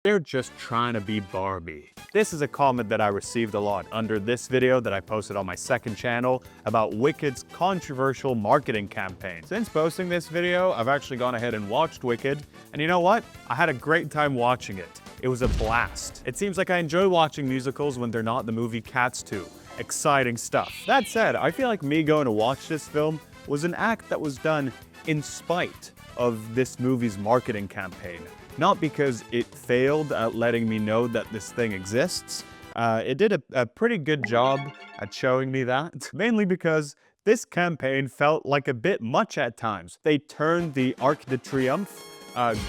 They're just trying to be Barbie. This is a comment that I received a lot under this video that I posted on my second channel about Wicked's controversial marketing campaign. Since posting this video, I've actually gone ahead and watched Wicked, and you know what? I had a great time watching it. It was a blast. It seems like I enjoy watching musicals when they're not the movie Cats 2. Exciting stuff. That said, I feel like me going to watch this film was an act that was done in spite of this movie's marketing campaign. Not because it failed at letting me know that this thing exists. It did a pretty good job at showing me that. Mainly because this campaign felt like a bit much at times. They turned the Arc de Triomphe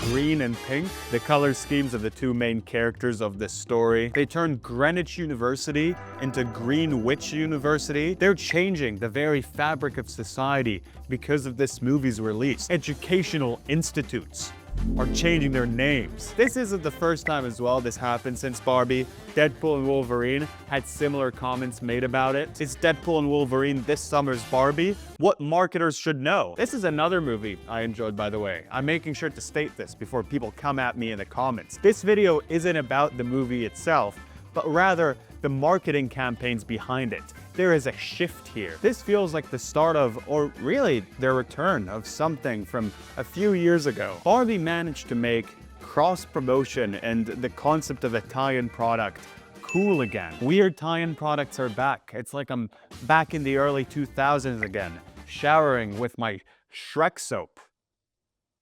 green and pink, the color schemes of the two main characters of this story. They turned Greenwich University into Greenwich University. They're changing the very fabric of society because of this movie's release. Educational institutes are changing their names. This isn't the first time as well this happened since Barbie. Deadpool and Wolverine had similar comments made about it. Is Deadpool and Wolverine this summer's Barbie? What marketers should know. This is another movie I enjoyed, by the way. I'm making sure to state this before people come at me in the comments. This video isn't about the movie itself, but rather the marketing campaigns behind it. There is a shift here. This feels like the start of, or really the return of something from a few years ago. Barbie managed to make cross-promotion and the concept of a tie-in product cool again. Weird tie-in products are back. It's like I'm back in the early 2000s again, showering with my Shrek soap.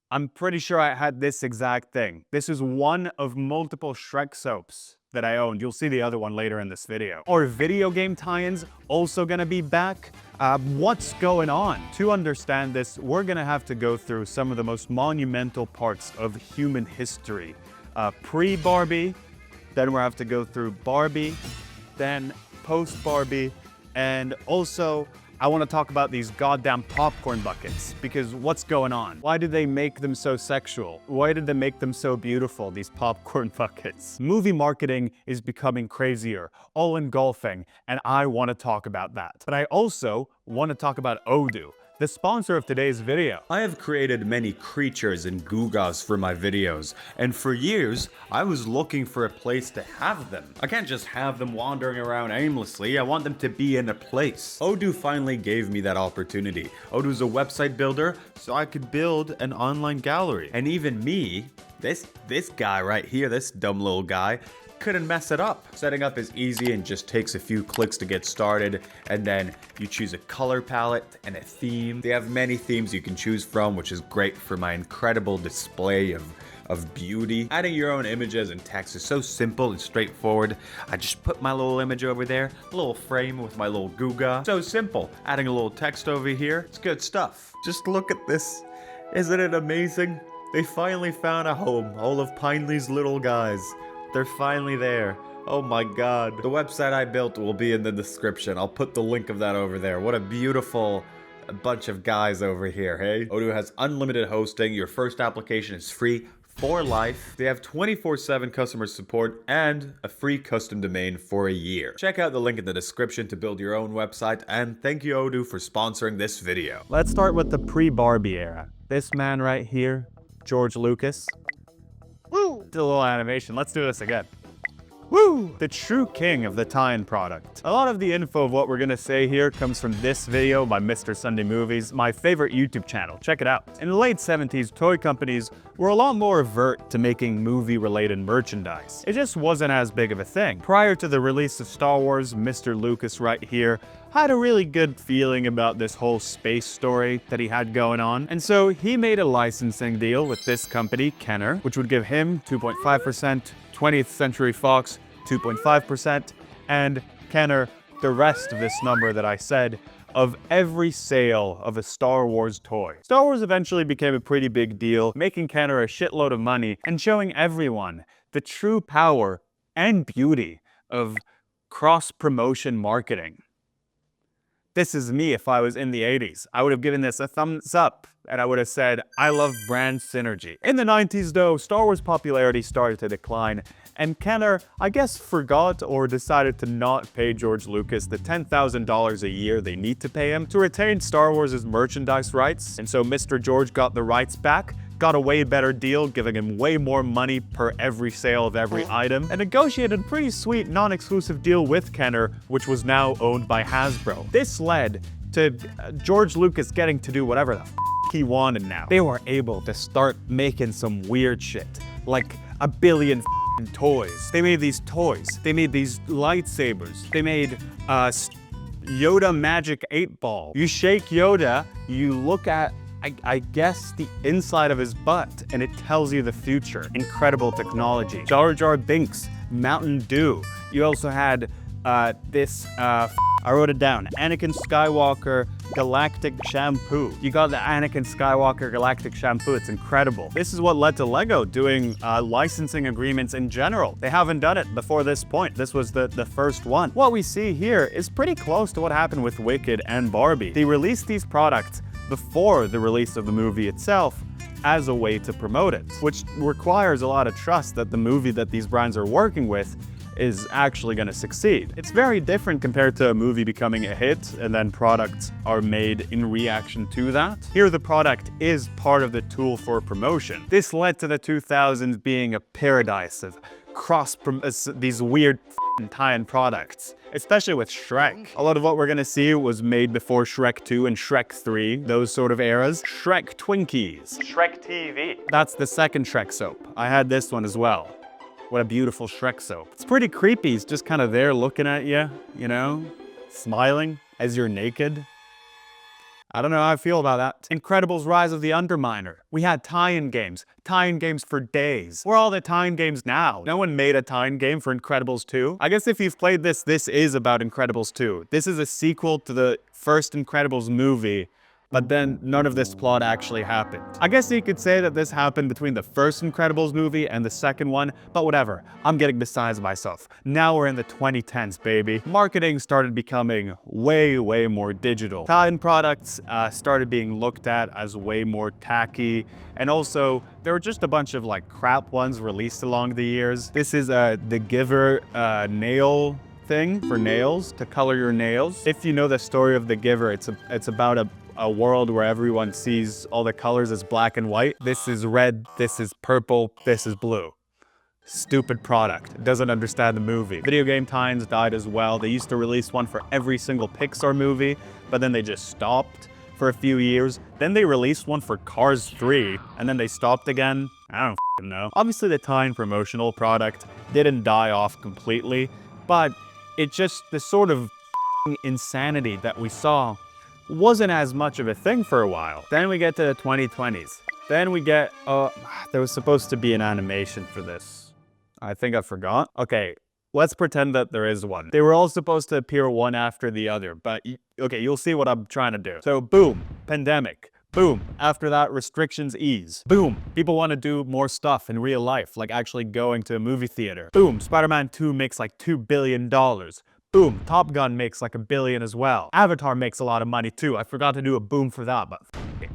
I'm pretty sure I had this exact thing. This is one of multiple Shrek soaps that I owned. You'll see the other one later in this video. Are video game tie-ins also gonna be back? What's going on? To understand this, we're gonna have to go through some of the most monumental parts of human history. Pre-Barbie, then we'll have to go through Barbie, then post-Barbie, and also I want to talk about these goddamn popcorn buckets, because what's going on? Why did they make them so sexual? Why did they make them so beautiful, these popcorn buckets? Movie marketing is becoming crazier, all engulfing, and I want to talk about that. But I also want to talk about Odoo, the sponsor of today's video. I have created many creatures and Googas for my videos, and for years, I was looking for a place to have them. I can't just have them wandering around aimlessly, I want them to be in a place. Odoo finally gave me that opportunity. Odoo's a website builder, so I could build an online gallery. And even me, this guy right here, this dumb little guy, couldn't mess it up. Setting up is easy and just takes a few clicks to get started, and then you choose a color palette and a theme. They have many themes you can choose from, which is great for my incredible display of beauty. Adding your own images and text is so simple and straightforward. I just put my little image over there, a little frame with my little Googa. So simple. Adding a little text over here, it's good stuff. Just look at this. Isn't it amazing? They finally found a home, all of Pinely's little guys. They're finally there. Oh my god. The website I built will be in the description. I'll put the link of that over there. What a beautiful bunch of guys over here, hey? Odoo has unlimited hosting. Your first application is free for life. They have 24/7 customer support and a free custom domain for a year. Check out the link in the description to build your own website, and thank you Odoo for sponsoring this video. Let's start with the pre-Barbie era. This man right here, George Lucas. Woo! Did a little animation. Let's do this again. Woo! The true king of the tie-in product. A lot of the info of what we're gonna say here comes from this video by Mr. Sunday Movies, my favorite YouTube channel. Check it out. In the late 70s, toy companies were a lot more avert to making movie-related merchandise. It just wasn't as big of a thing. Prior to the release of Star Wars, Mr. Lucas right here had a really good feeling about this whole space story that he had going on. And so he made a licensing deal with this company, Kenner, which would give him 2.5%, 20th Century Fox 2.5%, and Kenner the rest of this number that I said of every sale of a Star Wars toy. Star Wars eventually became a pretty big deal, making Kenner a shitload of money and showing everyone the true power and beauty of cross-promotion marketing. This is me if I was in the 80s. I would have given this a thumbs up, and I would have said, I love brand synergy. In the 90s though, Star Wars popularity started to decline, and Kenner, I guess, forgot or decided to not pay George Lucas the $10,000 a year they need to pay him to retain Star Wars' merchandise rights, and so Mr. George got the rights back got a way better deal, giving him way more money per every sale of every item, and negotiated a pretty sweet non-exclusive deal with Kenner, which was now owned by Hasbro. This led to George Lucas getting to do whatever the he wanted now. They were able to start making some weird shit, like a billion toys. They made these toys. They made these lightsabers. They made Yoda Magic 8-Ball. You shake Yoda, you look at, I guess, the inside of his butt, and it tells you the future. Incredible technology. Jar Jar Binks, Mountain Dew. You also had I wrote it down, Anakin Skywalker Galactic Shampoo. You got the Anakin Skywalker Galactic Shampoo, it's incredible. This is what led to LEGO doing licensing agreements in general. They haven't done it before this point. This was the first one. What we see here is pretty close to what happened with Wicked and Barbie. They released these products before the release of the movie itself as a way to promote it, which requires a lot of trust that the movie that these brands are working with is actually going to succeed. It's very different compared to a movie becoming a hit and then products are made in reaction to that. Here the product is part of the tool for promotion. This led to the 2000s being a paradise of these weird tie-in products, especially with Shrek. A lot of what we're gonna see was made before Shrek 2 and Shrek 3, those sort of eras. Shrek Twinkies. Shrek TV. That's the second Shrek soap. I had this one as well. What a beautiful Shrek soap. It's pretty creepy. He's just kind of there looking at you, you know, smiling as you're naked. I don't know how I feel about that. Incredibles Rise of the Underminer. We had tie-in games for days. Where are all the tie-in games now? No one made a tie-in game for Incredibles 2. I guess if you've played this, this is about Incredibles 2. This is a sequel to the first Incredibles movie, but then none of this plot actually happened. I guess you could say that this happened between the first Incredibles movie and the second one, but whatever. I'm getting beside myself. Now we're in the 2010s, baby. Marketing started becoming way more digital. Tie-in products started being looked at as way more tacky, and also there were just a bunch of like crap ones released along the years. This is the Giver nail thing for nails, to color your nails. If you know the story of the Giver, it's about a world where everyone sees all the colors as black and white. This is red, this is purple, this is blue. Stupid product. It doesn't understand the movie. Video game tie-ins died as well. They used to release one for every single Pixar movie, but then they just stopped for a few years. Then they released one for Cars 3, and then they stopped again. I don't f***ing know. Obviously the tie-in promotional product didn't die off completely, but it just, the sort of insanity that we saw wasn't as much of a thing for a while. Then we get to the 2020s. Then we get, there was supposed to be an animation for this. I think I forgot. Okay, let's pretend that there is one. They were all supposed to appear one after the other, but okay, you'll see what I'm trying to do. So boom, pandemic. Boom, after that, restrictions ease. Boom, people want to do more stuff in real life, like actually going to a movie theater. Boom, Spider-Man 2 makes like $2 billion. Boom, Top Gun makes like $1 billion as well. Avatar makes a lot of money too. I forgot to do a boom for that, but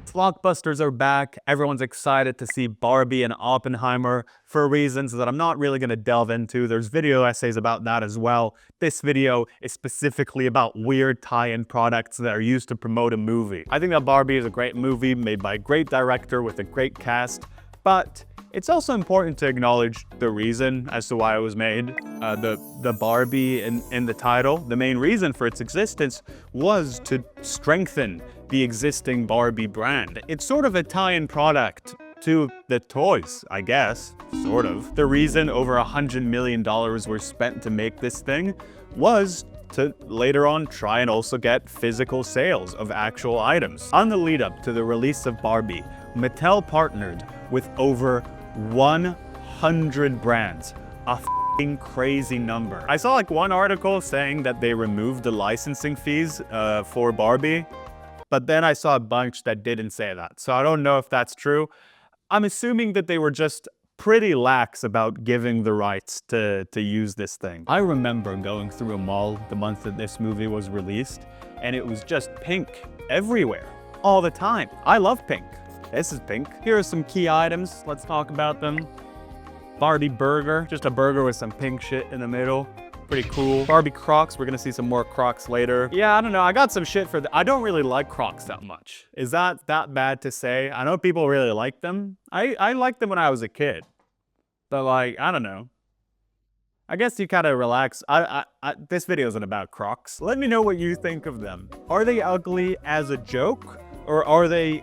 blockbusters are back. Everyone's excited to see Barbie and Oppenheimer for reasons that I'm not really gonna delve into. There's video essays about that as well. This video is specifically about weird tie-in products that are used to promote a movie. I think that Barbie is a great movie made by a great director with a great cast, but it's also important to acknowledge the reason as to why it was made. The Barbie in the title, the main reason for its existence was to strengthen the existing Barbie brand. It's sort of a tie-in product to the toys, I guess, sort of. The reason over $100 million were spent to make this thing was to later on try and also get physical sales of actual items. On the lead up to the release of Barbie, Mattel partnered with over 100 brands, a f***ing crazy number. I saw like one article saying that they removed the licensing fees for Barbie, but then I saw a bunch that didn't say that. So I don't know if that's true. I'm assuming that they were just pretty lax about giving the rights to use this thing. I remember going through a mall the month that this movie was released, and it was just pink everywhere, all the time. I love pink. This is pink. Here are some key items. Let's talk about them. Barbie burger, just a burger with some pink shit in the middle. Pretty cool. Barbie Crocs, we're gonna see some more Crocs later. Yeah, I don't know, I got some shit for I don't really like Crocs that much. Is that bad to say? I know people really like them. I liked them when I was a kid. But like, I don't know. I guess you kind of relax. This video isn't about Crocs. Let me know what you think of them. Are they ugly as a joke? Or are they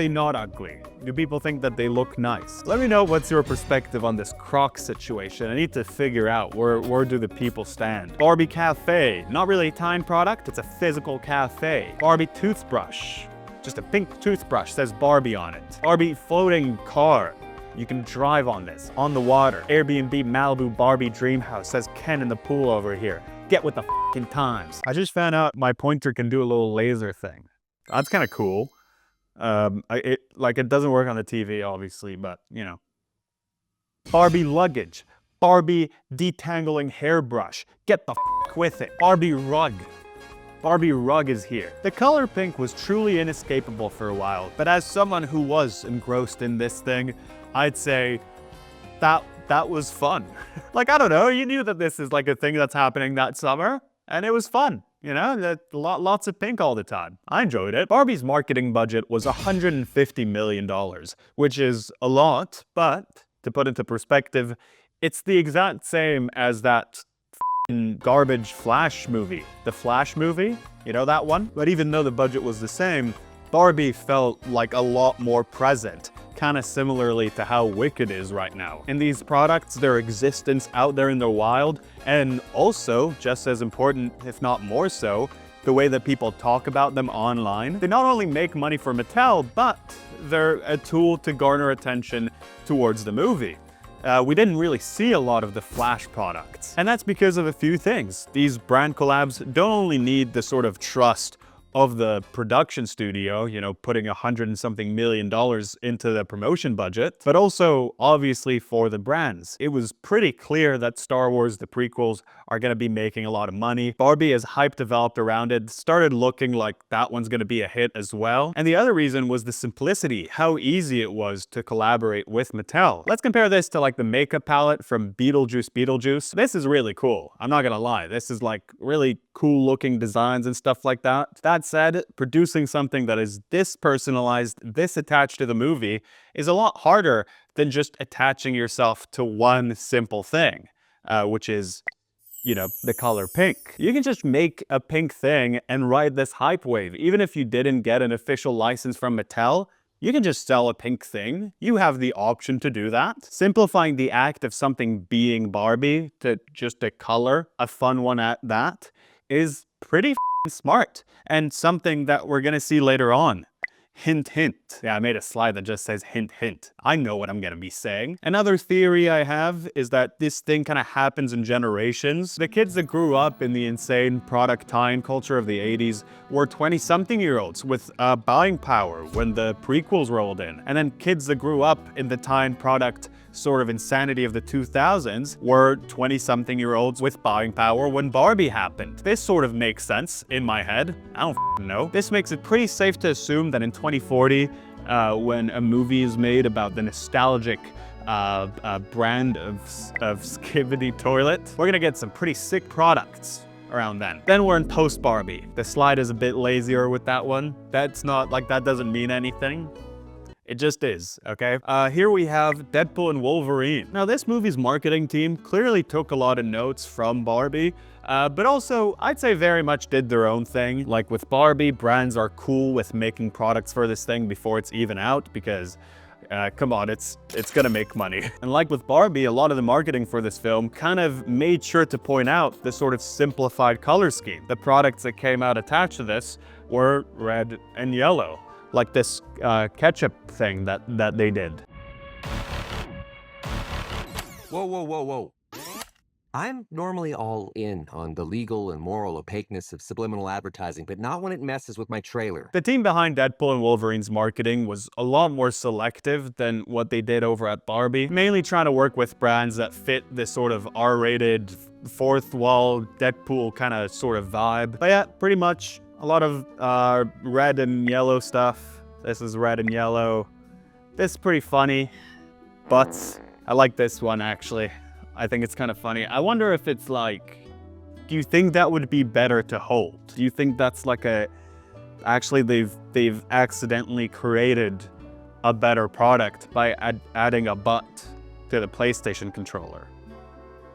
not ugly? Do people think that they look nice? Let me know what's your perspective on this Crocs situation. I need to figure out where do the people stand. Barbie Cafe, not really a Time product, it's a physical cafe. Barbie toothbrush, just a pink toothbrush, says Barbie on it. Barbie floating car. You can drive on this, on the water. Airbnb Malibu Barbie Dream House, says Ken in the pool over here. Get with the f***ing times. I just found out my pointer can do a little laser thing. That's kind of cool. It doesn't work on the TV, obviously, but, you know. Barbie luggage. Barbie detangling hairbrush. Get the f*** with it. Barbie rug. Barbie rug is here. The color pink was truly inescapable for a while, but as someone who was engrossed in this thing, I'd say that was fun. Like, I don't know, you knew that this is like a thing that's happening that summer, and it was fun. You know, lots of pink all the time. I enjoyed it. Barbie's marketing budget was $150 million, which is a lot, but to put into perspective, it's the exact same as that garbage Flash movie. The Flash movie, you know that one? But even though the budget was the same, Barbie felt like a lot more present, kind of similarly to how Wicked is right now. And these products, their existence out there in the wild, and also, just as important, if not more so, the way that people talk about them online. They not only make money for Mattel, but they're a tool to garner attention towards the movie. We didn't really see a lot of the Flash products. And that's because of a few things. These brand collabs don't only need the sort of trust of the production studio, you know, putting $100-something million into the promotion budget, but also obviously for the brands. It was pretty clear that Star Wars, the prequels, are going to be making a lot of money. Barbie, as hype developed around it, started looking like that one's going to be a hit as well. And the other reason was the simplicity, how easy it was to collaborate with Mattel. Let's compare this to like the makeup palette from Beetlejuice. This is really cool. I'm not gonna lie. This is like really cool looking designs and stuff like that. That said, producing something that is this personalized, this attached to the movie is a lot harder than just attaching yourself to one simple thing, which is, you know, the color pink. You can just make a pink thing and ride this hype wave. Even if you didn't get an official license from Mattel, you can just sell a pink thing. You have the option to do that. Simplifying the act of something being Barbie to just a color, a fun one at that, is pretty smart, and something that we're gonna see later on. Hint, hint. Yeah, I made a slide that just says hint, hint. I know what I'm gonna be saying. Another theory I have is that this thing kind of happens in generations. The kids that grew up in the insane product tie-in culture of the 80s were 20-something-year-olds with buying power when the prequels rolled in. And then kids that grew up in the tie-in product sort of insanity of the 2000s were 20-something-year-olds with buying power when Barbie happened. This sort of makes sense in my head. I don't know. This makes it pretty safe to assume that in 2040, when a movie is made about the nostalgic brand of Skibidi toilet, we're gonna get some pretty sick products around then. Then we're in Post-Barbie. The slide is a bit lazier with that one. That's not, like, that doesn't mean anything. It just is, okay? Here we have Deadpool and Wolverine. Now, this movie's marketing team clearly took a lot of notes from Barbie, but also, I'd say very much did their own thing. Like with Barbie, brands are cool with making products for this thing before it's even out because, come on, it's gonna make money. And like with Barbie, a lot of the marketing for this film kind of made sure to point out the sort of simplified color scheme. The products that came out attached to this were red and yellow, like this ketchup thing that they did. Whoa, whoa, whoa, whoa. I'm normally all in on the legal and moral opaqueness of subliminal advertising, but not when it messes with my trailer. The team behind Deadpool and Wolverine's marketing was a lot more selective than what they did over at Barbie, mainly trying to work with brands that fit this sort of R-rated, fourth wall Deadpool kind of sort of vibe. But yeah, pretty much a lot of red and yellow stuff. This is red and yellow. This is pretty funny. Butts. I like this one, actually. I think it's kind of funny. I wonder if it's like Do you think that would be better to hold? Do you think that's like actually they've accidentally created a better product by adding a butt to the PlayStation controller?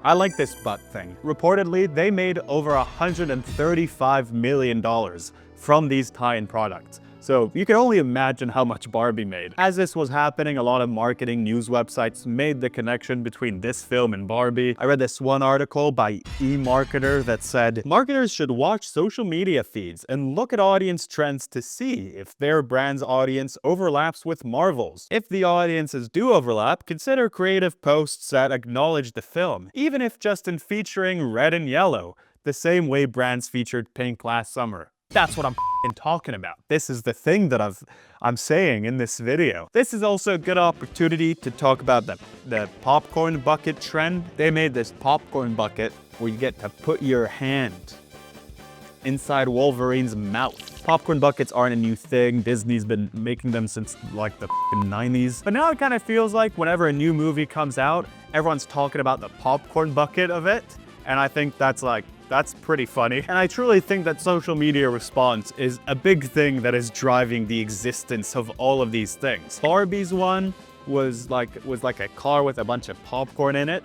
I like this butt thing. Reportedly, they made over $135 million from these tie-in products. So you can only imagine how much Barbie made. As this was happening, a lot of marketing news websites made the connection between this film and Barbie. I read this one article by eMarketer that said, marketers should watch social media feeds and look at audience trends to see if their brand's audience overlaps with Marvel's. If the audiences do overlap, consider creative posts that acknowledge the film, even if just in featuring red and yellow, the same way brands featured pink last summer. That's what I'm talking about. This is the thing that I'm saying in this video. This is also a good opportunity to talk about the popcorn bucket trend. They made this popcorn bucket where you get to put your hand inside Wolverine's mouth. Popcorn buckets aren't a new thing. Disney's been making them since like the 90s. But now it kind of feels like whenever a new movie comes out, everyone's talking about the popcorn bucket of it. And I think that's pretty funny. And I truly think that social media response is a big thing that is driving the existence of all of these things. Barbie's one was like a car with a bunch of popcorn in it.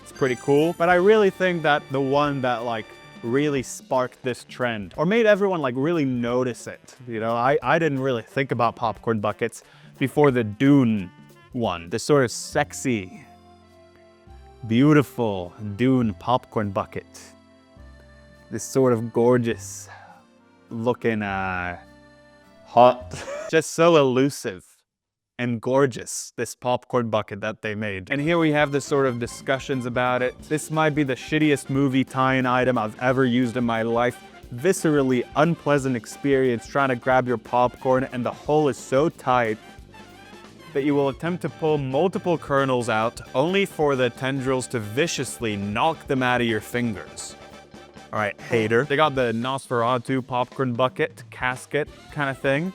It's pretty cool. But I really think that the one that like really sparked this trend or made everyone like really notice it. You know, I didn't really think about popcorn buckets before the Dune one. The sort of sexy, beautiful Dune popcorn bucket. This sort of gorgeous looking, hot, just so elusive and gorgeous, this popcorn bucket that they made. And here we have the sort of discussions about it. This might be the shittiest movie tie-in item I've ever used in my life. Viscerally unpleasant experience trying to grab your popcorn, and the hole is so tight that you will attempt to pull multiple kernels out only for the tendrils to viciously knock them out of your fingers. All right, hater. They got the Nosferatu popcorn bucket, casket kind of thing.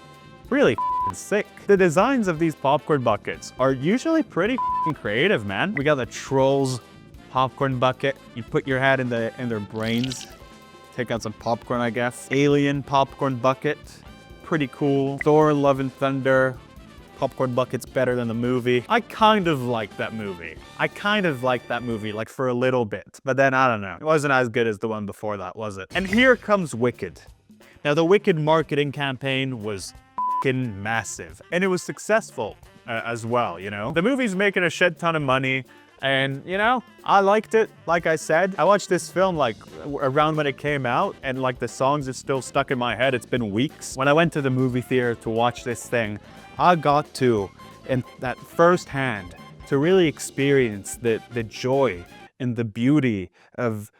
Really sick. The designs of these popcorn buckets are usually pretty creative, man. We got the Trolls popcorn bucket. You put your head in their brains, take out some popcorn, I guess. Alien popcorn bucket, pretty cool. Thor: Love and Thunder. Popcorn bucket's better than the movie. I kind of like that movie. Like for a little bit, but then I don't know. It wasn't as good as the one before that, was it? And here comes Wicked. Now the Wicked marketing campaign was fucking massive, and it was successful as well, you know? The movie's making a shit ton of money, and you know, I liked it. Like I said, I watched this film like around when it came out, and like the songs are still stuck in my head. It's been weeks. When I went to the movie theater to watch this thing, I got to, in that firsthand, to really experience the joy and the beauty of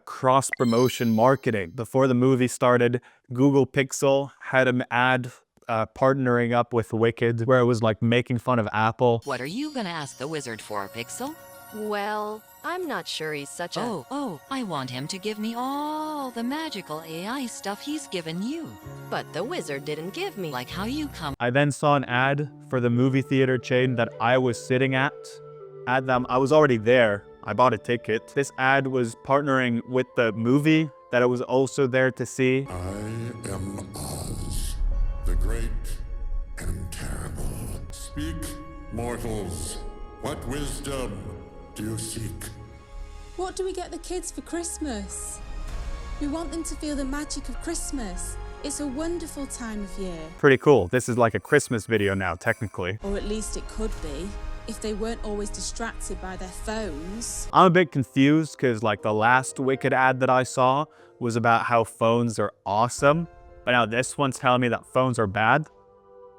cross-promotion marketing. Before the movie started, Google Pixel had an ad partnering up with Wicked, where it was like making fun of Apple. What are you gonna ask the wizard for, Pixel? Well, I'm not sure he's such a... Oh, I want him to give me all the magical AI stuff he's given you. But the wizard didn't give me... Like how you come... I then saw an ad for the movie theater chain that I was sitting at them. I was already there. I bought a ticket. This ad was partnering with the movie that I was also there to see. I am Oz, the great and terrible. Speak, mortals. What wisdom do you seek? What do we get the kids for Christmas? We want them to feel the magic of Christmas. It's a wonderful time of year. Pretty cool. This is like a Christmas video now, technically. Or at least it could be, if they weren't always distracted by their phones. I'm a bit confused because like the last Wicked ad that I saw was about how phones are awesome, but now this one's telling me that phones are bad.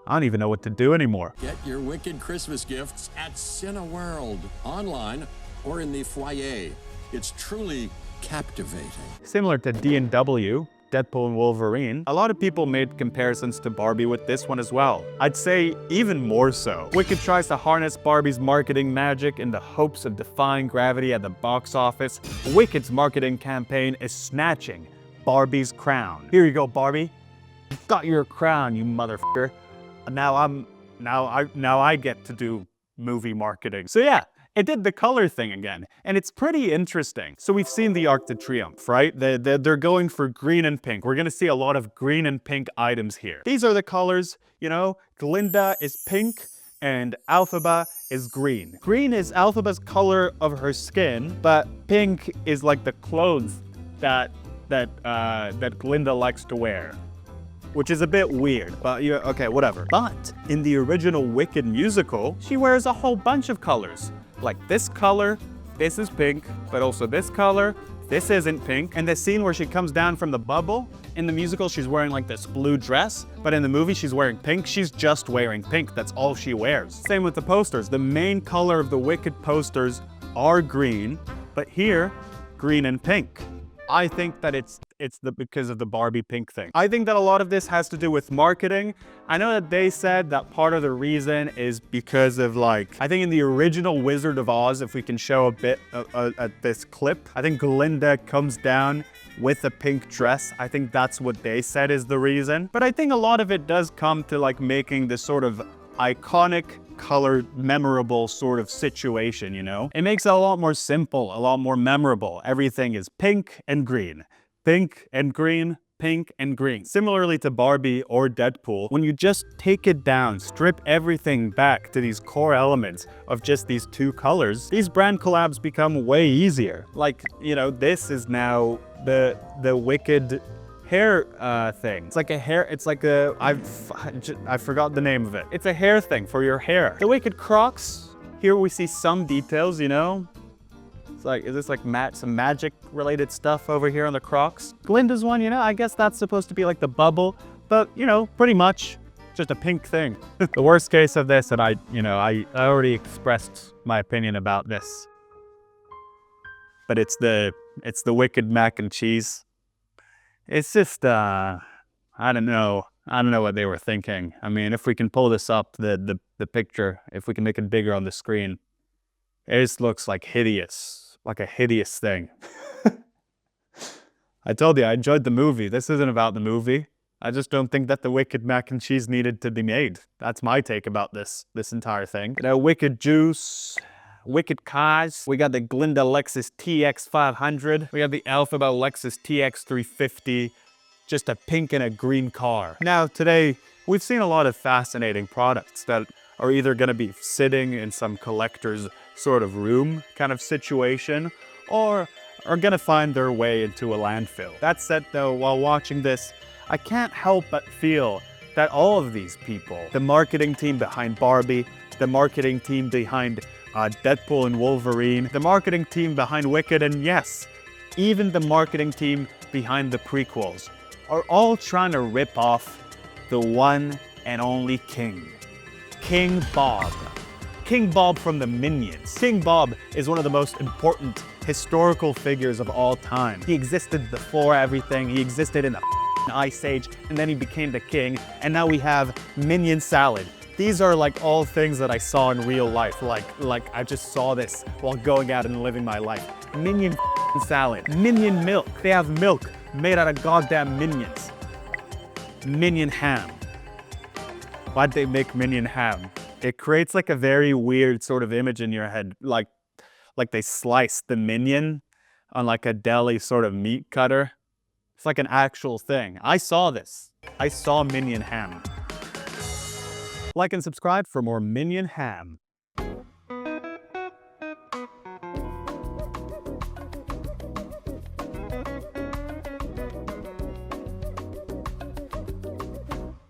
I don't even know what to do anymore. Get your Wicked Christmas gifts at Cineworld, online or in the foyer. It's truly captivating. Similar to D&W, Deadpool and Wolverine, a lot of people made comparisons to Barbie with this one as well. I'd say even more so. Wicked tries to harness Barbie's marketing magic in the hopes of defying gravity at the box office. Wicked's marketing campaign is snatching Barbie's crown. Here you go, Barbie. You got your crown, you motherfucker. Now I get to do movie marketing. So yeah, it did the color thing again, and it's pretty interesting. So we've seen the Arc de Triomphe, right? They're going for green and pink. We're gonna see a lot of green and pink items here. These are the colors, you know, Glinda is pink and Alphaba is green. Green is Alphaba's color of her skin, but pink is like the clothes that Glinda likes to wear. Which is a bit weird, but yeah, okay, whatever. But in the original Wicked musical, she wears a whole bunch of colors. Like this color, this is pink, but also this color, this isn't pink. And the scene where she comes down from the bubble, in the musical, she's wearing like this blue dress, but in the movie, she's wearing pink. She's just wearing pink. That's all she wears. Same with the posters. The main color of the Wicked posters are green, but here, green and pink. I think that it's because of the Barbie pink thing. I think that a lot of this has to do with marketing. I know that they said that part of the reason is because of like, I think in the original Wizard of Oz, if we can show a bit at this clip, I think Glinda comes down with a pink dress. I think that's what they said is the reason. But I think a lot of it does come to like making this sort of iconic, colored, memorable sort of situation, you know? It makes it a lot more simple, a lot more memorable. Everything is pink and green. Pink and green, pink and green. Similarly to Barbie or Deadpool, when you just take it down, strip everything back to these core elements of just these two colors, these brand collabs become way easier. Like, you know, this is now the Wicked hair thing. It's like a hair, it's like a, I forgot the name of it. It's a hair thing for your hair. The Wicked Crocs, here we see some details, you know? It's like, is this like some magic related stuff over here on the Crocs? Glinda's one, you know, I guess that's supposed to be like the bubble, but you know, pretty much just a pink thing. The worst case of this, and I already expressed my opinion about this, but it's the Wicked mac and cheese. It's just, I don't know what they were thinking. I mean, if we can pull this up, the picture, if we can make it bigger on the screen, it just looks like hideous, like a hideous thing. I told you, I enjoyed the movie. This isn't about the movie. I just don't think that the Wicked mac and cheese needed to be made. That's my take about this entire thing. You know, Wicked juice, Wicked cars. We got the Glinda Lexus TX500. We have the Alphaba Lexus TX350. Just a pink and a green car. Now today, we've seen a lot of fascinating products that are either gonna be sitting in some collector's sort of room kind of situation, or are gonna find their way into a landfill. That said though, while watching this, I can't help but feel that all of these people, the marketing team behind Barbie, the marketing team behind Deadpool and Wolverine, the marketing team behind Wicked, and yes, even the marketing team behind the prequels, are all trying to rip off the one and only King. King Bob. King Bob from the Minions. King Bob is one of the most important historical figures of all time. He existed before everything. He existed in the Ice Age, and then he became the king, and now we have Minion salad. These are like all things that I saw in real life. Like I just saw this while going out and living my life. Minion salad, Minion milk. They have milk made out of goddamn minions. Minion ham. Why'd they make Minion ham? It creates like a very weird sort of image in your head. Like they sliced the minion on like a deli sort of meat cutter. It's like an actual thing. I saw this. I saw Minion ham. Like and subscribe for more Minion ham.